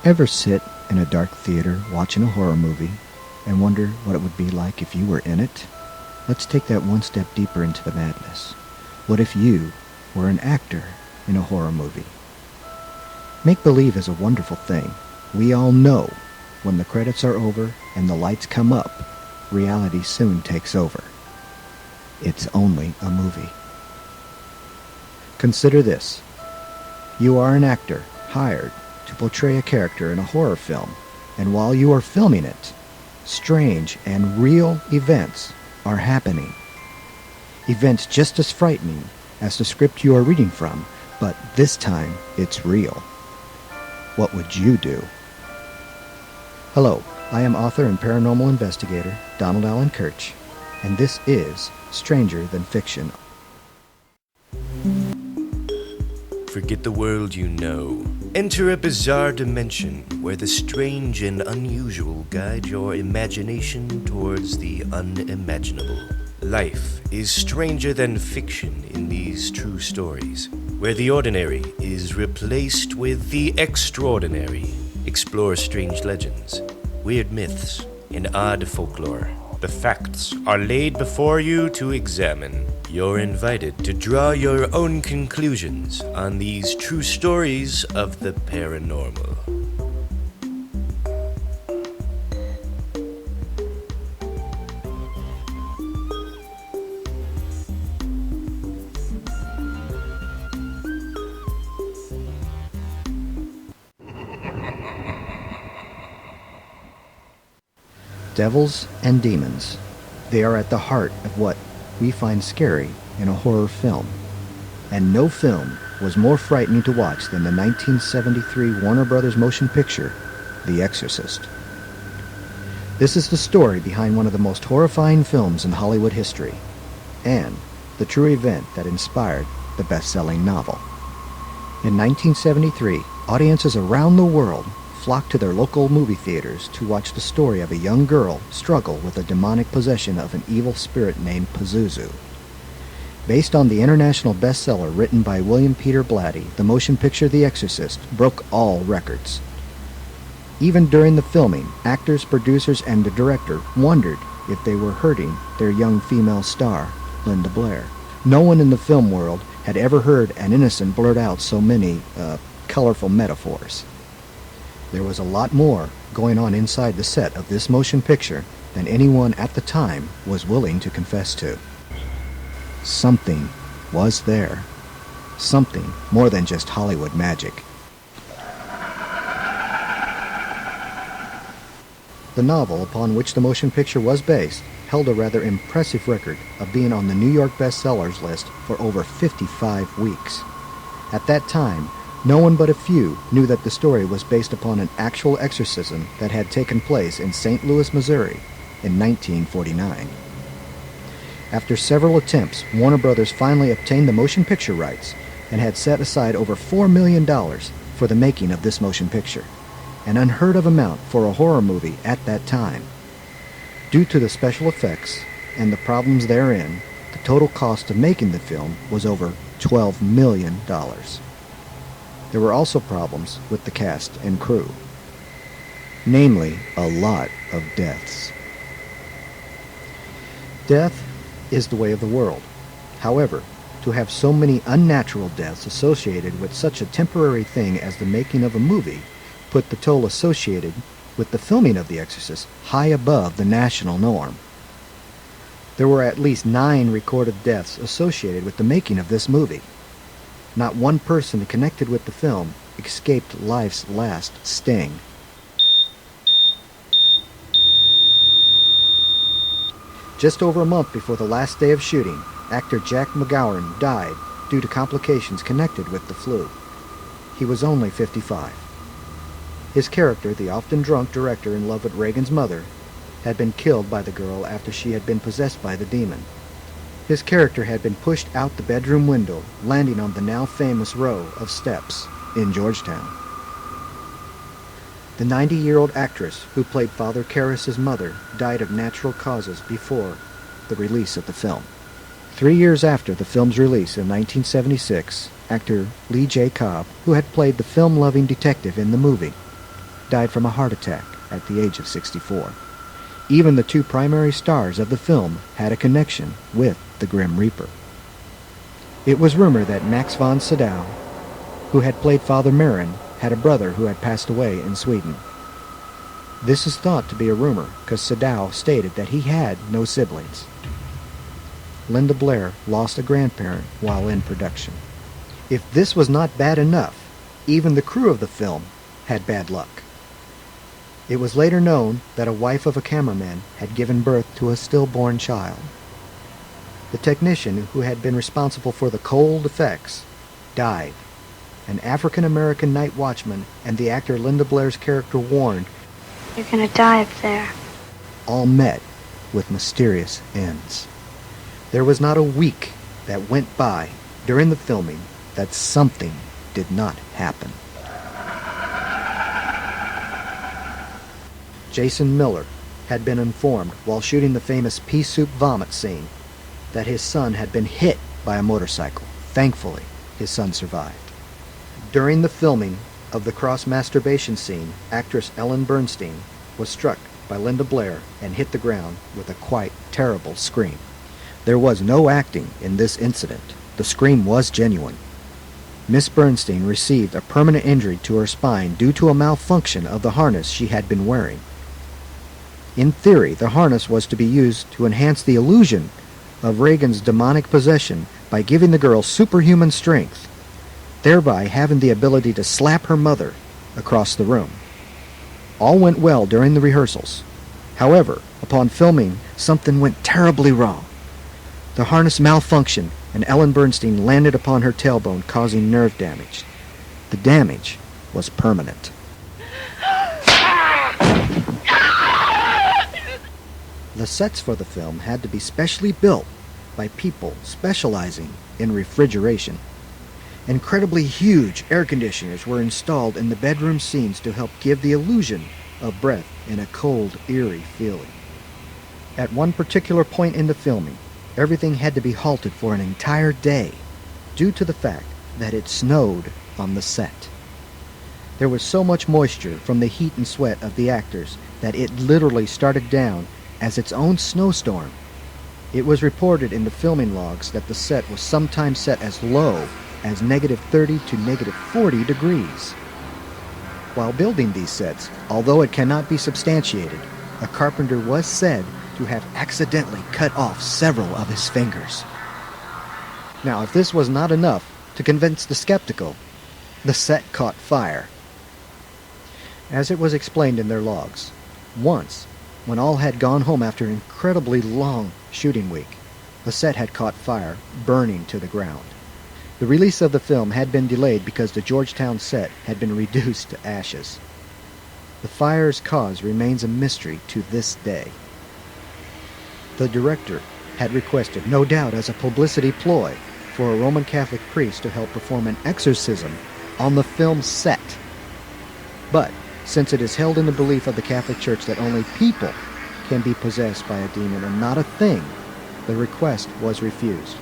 Ever sit in a dark theater watching a horror movie and wonder what it would be like if you were in it? Let's take that one step deeper into the madness. What if you were an actor in a horror movie? Make-believe is a wonderful thing. We all know when the credits are over and the lights come up, reality soon takes over. It's only a movie. Consider this. You are an actor hired to portray a character in a horror film, and while you are filming it, strange and real events are happening. Events just as frightening as the script you are reading from, but this time it's real. What would you do? Hello, I am author and paranormal investigator Donald Allen Kirch, and this is Stranger Than Fiction. Forget the world you know. Enter a bizarre dimension where the strange and unusual guide your imagination towards the unimaginable. Life is stranger than fiction in these true stories, where the ordinary is replaced with the extraordinary. Explore strange legends, weird myths, and odd folklore. The facts are laid before you to examine. You're invited to draw your own conclusions on these true stories of the paranormal. Devils and demons. They are at the heart of what we find scary in a horror film. And no film was more frightening to watch than the 1973 Warner Brothers motion picture, The Exorcist. This is the story behind one of the most horrifying films in Hollywood history, and the true event that inspired the best-selling novel. In 1973, audiences around the world flocked to their local movie theaters to watch the story of a young girl struggle with the demonic possession of an evil spirit named Pazuzu. Based on the international bestseller written by William Peter Blatty, the motion picture The Exorcist broke all records. Even during the filming, actors, producers, and the director wondered if they were hurting their young female star, Linda Blair. No one in the film world had ever heard an innocent blurt out so many colorful metaphors. There was a lot more going on inside the set of this motion picture than anyone at the time was willing to confess to. Something was there. Something more than just Hollywood magic. The novel upon which the motion picture was based held a rather impressive record of being on the New York bestsellers list for over 55 weeks. At that time, no one but a few knew that the story was based upon an actual exorcism that had taken place in St. Louis, Missouri in 1949. After several attempts, Warner Brothers finally obtained the motion picture rights and had set aside over $4 million for the making of this motion picture, an unheard of amount for a horror movie at that time. Due to the special effects and the problems therein, the total cost of making the film was over $12 million. There were also problems with the cast and crew, namely a lot of deaths. Death is the way of the world. However, to have so many unnatural deaths associated with such a temporary thing as the making of a movie put the toll associated with the filming of The Exorcist high above the national norm. There were at least 9 recorded deaths associated with the making of this movie. Not one person connected with the film escaped life's last sting. Just over a month before the last day of shooting, actor Jack McGowan died due to complications connected with the flu. He was only 55. His character, the often drunk director in love with Reagan's mother, had been killed by the girl after she had been possessed by the demon. His character had been pushed out the bedroom window, landing on the now famous row of steps in Georgetown. The 90-year-old actress who played Father Karras' mother died of natural causes before the release of the film. 3 years after the film's release in 1976, actor Lee J. Cobb, who had played the film-loving detective in the movie, died from a heart attack at the age of 64. Even the two primary stars of the film had a connection with the Grim Reaper. It was rumored that Max von Sydow, who had played Father Merrin, had a brother who had passed away in Sweden. This is thought to be a rumor because Sydow stated that he had no siblings. Linda Blair lost a grandparent while in production. If this was not bad enough, even the crew of the film had bad luck. It was later known that a wife of a cameraman had given birth to a stillborn child. The technician who had been responsible for the cold effects died. An African-American night watchman and the actor Linda Blair's character warned, "You're gonna die up there." All met with mysterious ends. There was not a week that went by during the filming that something did not happen. Jason Miller had been informed while shooting the famous pea soup vomit scene that his son had been hit by a motorcycle. Thankfully, his son survived. During the filming of the cross-masturbation scene, actress Ellen Bernstein was struck by Linda Blair and hit the ground with a quite terrible scream. There was no acting in this incident. The scream was genuine. Miss Bernstein received a permanent injury to her spine due to a malfunction of the harness she had been wearing. In theory, the harness was to be used to enhance the illusion of Reagan's demonic possession by giving the girl superhuman strength, thereby having the ability to slap her mother across the room. All went well during the rehearsals. However, upon filming, something went terribly wrong. The harness malfunctioned, and Ellen Bernstein landed upon her tailbone, causing nerve damage. The damage was permanent. The sets for the film had to be specially built by people specializing in refrigeration. Incredibly huge air conditioners were installed in the bedroom scenes to help give the illusion of breath in a cold, eerie feeling. At one particular point in the filming, everything had to be halted for an entire day due to the fact that it snowed on the set. There was so much moisture from the heat and sweat of the actors that it literally started down as its own snowstorm. It was reported in the filming logs that the set was sometimes set as low as -30 to -40 degrees. While building these sets, although it cannot be substantiated, a carpenter was said to have accidentally cut off several of his fingers. Now, if this was not enough to convince the skeptical, the set caught fire. As it was explained in their logs, once, when all had gone home after an incredibly long shooting week, the set had caught fire, burning to the ground. The release of the film had been delayed because the Georgetown set had been reduced to ashes. The fire's cause remains a mystery to this day. The director had requested, no doubt as a publicity ploy, for a Roman Catholic priest to help perform an exorcism on the film set. But since it is held in the belief of the Catholic Church that only people can be possessed by a demon and not a thing, the request was refused.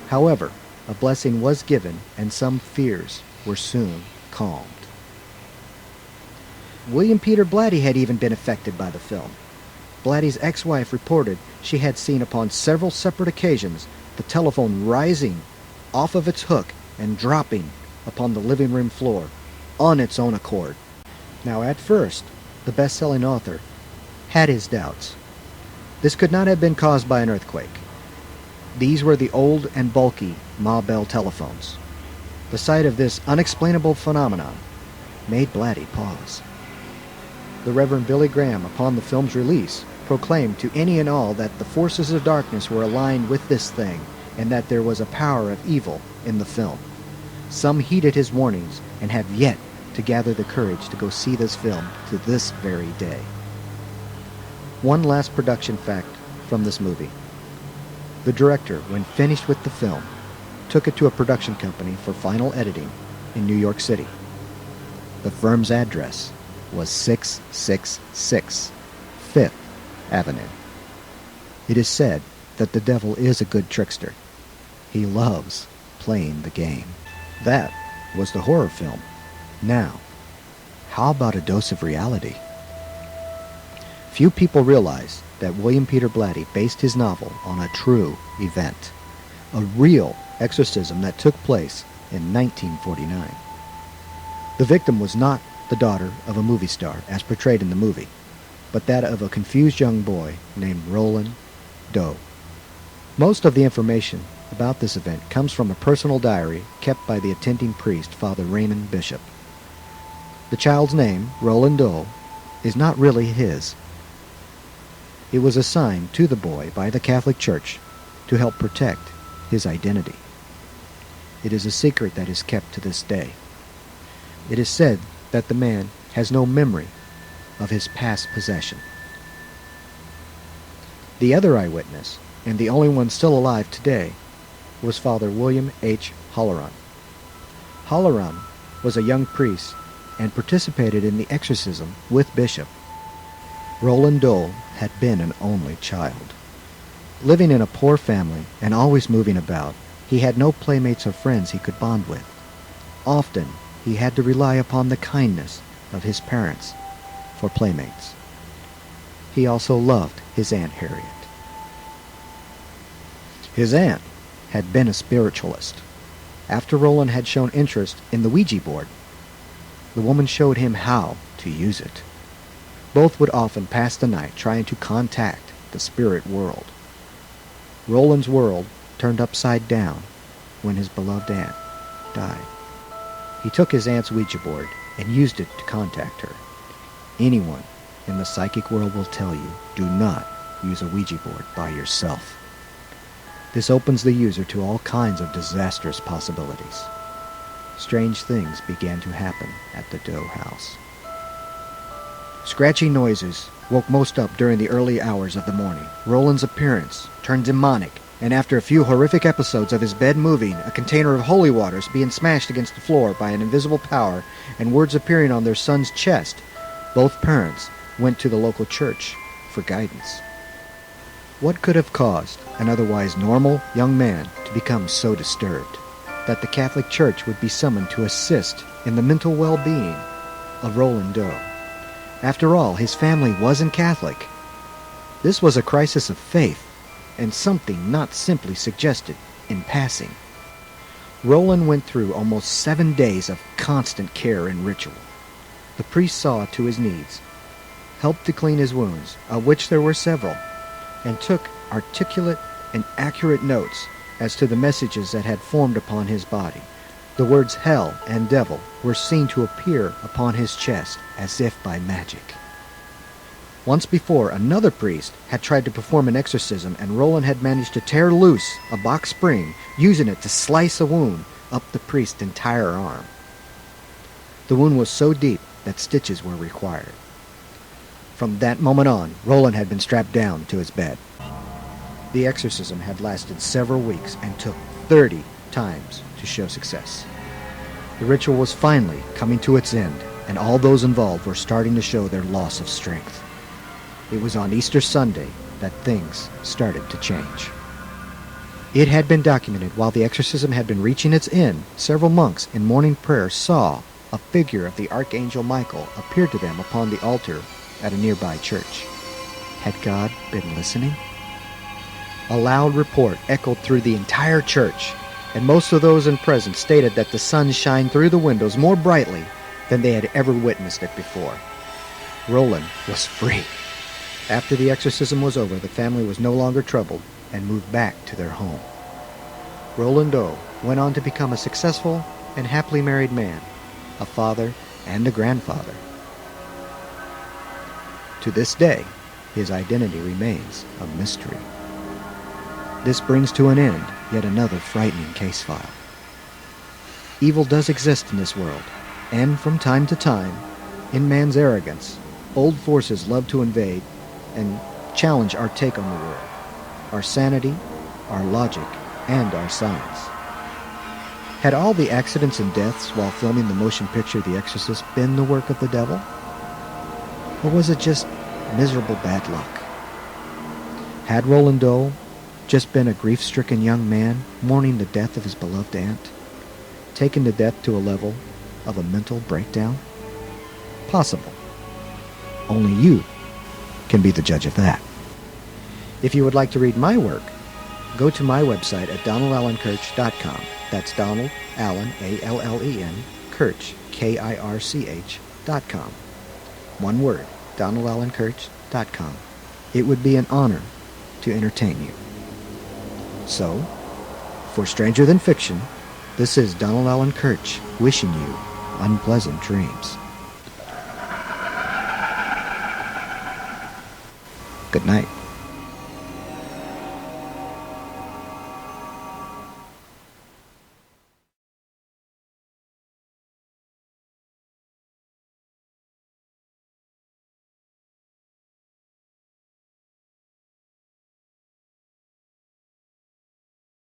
However, a blessing was given and some fears were soon calmed. William Peter Blatty had even been affected by the film. Blatty's ex-wife reported she had seen upon several separate occasions the telephone rising off of its hook and dropping upon the living room floor on its own accord. Now, at first, the best-selling author had his doubts. This could not have been caused by an earthquake. These were the old and bulky Ma Bell telephones. The sight of this unexplainable phenomenon made Blatty pause. The Reverend Billy Graham, upon the film's release, proclaimed to any and all that the forces of darkness were aligned with this thing and that there was a power of evil in the film. Some heeded his warnings and have yet to gather the courage to go see this film to this very day. One last production fact from this movie. The director, when finished with the film, took it to a production company for final editing in New York City. The firm's address was 666 Fifth Avenue. It is said that the devil is a good trickster. He loves playing the game. That was the horror film. Now, how about a dose of reality? Few people realize that William Peter Blatty based his novel on a true event, a real exorcism that took place in 1949. The victim was not the daughter of a movie star, as portrayed in the movie, but that of a confused young boy named Roland Doe. Most of the information about this event comes from a personal diary kept by the attending priest, Father Raymond Bishop. The child's name, Roland Doe, is not really his. It was assigned to the boy by the Catholic Church to help protect his identity. It is a secret that is kept to this day. It is said that the man has no memory of his past possession. The other eyewitness, and the only one still alive today, was Father William H. Halloran. Halloran was a young priest and participated in the exorcism with Bishop. Roland Doe had been an only child. Living in a poor family and always moving about, he had no playmates or friends he could bond with. Often, he had to rely upon the kindness of his parents for playmates. He also loved his Aunt Harriet. His aunt had been a spiritualist. After Roland had shown interest in the Ouija board, the woman showed him how to use it. Both would often pass the night trying to contact the spirit world. Roland's world turned upside down when his beloved aunt died. He took his aunt's Ouija board and used it to contact her. Anyone in the psychic world will tell you, do not use a Ouija board by yourself. This opens the user to all kinds of disastrous possibilities. Strange things began to happen at the Doe house. Scratchy noises woke most up during the early hours of the morning. Roland's appearance turned demonic, and after a few horrific episodes of his bed moving, a container of holy waters being smashed against the floor by an invisible power, and words appearing on their son's chest, both parents went to the local church for guidance. What could have caused an otherwise normal young man to become so disturbed that the Catholic Church would be summoned to assist in the mental well-being of Roland Doe? After all, his family wasn't Catholic. This was a crisis of faith, and something not simply suggested in passing. Roland went through almost 7 days of constant care and ritual. The priest saw to his needs, helped to clean his wounds, of which there were several, and took articulate and accurate notes as to the messages that had formed upon his body. The words hell and devil were seen to appear upon his chest as if by magic. Once before, another priest had tried to perform an exorcism, and Roland had managed to tear loose a box spring, using it to slice a wound up the priest's entire arm. The wound was so deep that stitches were required. From that moment on, Roland had been strapped down to his bed. The exorcism had lasted several weeks and took 30 times to show success. The ritual was finally coming to its end, and all those involved were starting to show their loss of strength. It was on Easter Sunday that things started to change. It had been documented while the exorcism had been reaching its end, several monks in morning prayer saw a figure of the Archangel Michael appear to them upon the altar at a nearby church. Had God been listening? A loud report echoed through the entire church, and most of those in presence stated that the sun shined through the windows more brightly than they had ever witnessed it before. Roland was free. After the exorcism was over, the family was no longer troubled and moved back to their home. Roland Doe went on to become a successful and happily married man, a father and a grandfather. To this day, his identity remains a mystery. This brings to an end yet another frightening case file. Evil does exist in this world, and from time to time, in man's arrogance, old forces love to invade and challenge our take on the world, our sanity, our logic, and our science. Had all the accidents and deaths while filming the motion picture The Exorcist been the work of the devil? Or was it just miserable bad luck? Had Roland Doe just been a grief-stricken young man mourning the death of his beloved aunt, taken to death to a level of a mental breakdown? possible. Only you can be the judge of that. If you would like to read my work, go to my website at donaldallenkirch.com. That's Donald Allen, A-L-L-E-N, Kirch, K-I-R-C-H.com. One word, donaldallenkirch.com. It would be an honor to entertain you. So, for Stranger Than Fiction, this is Donald Allen Kirch wishing you unpleasant dreams. Good night.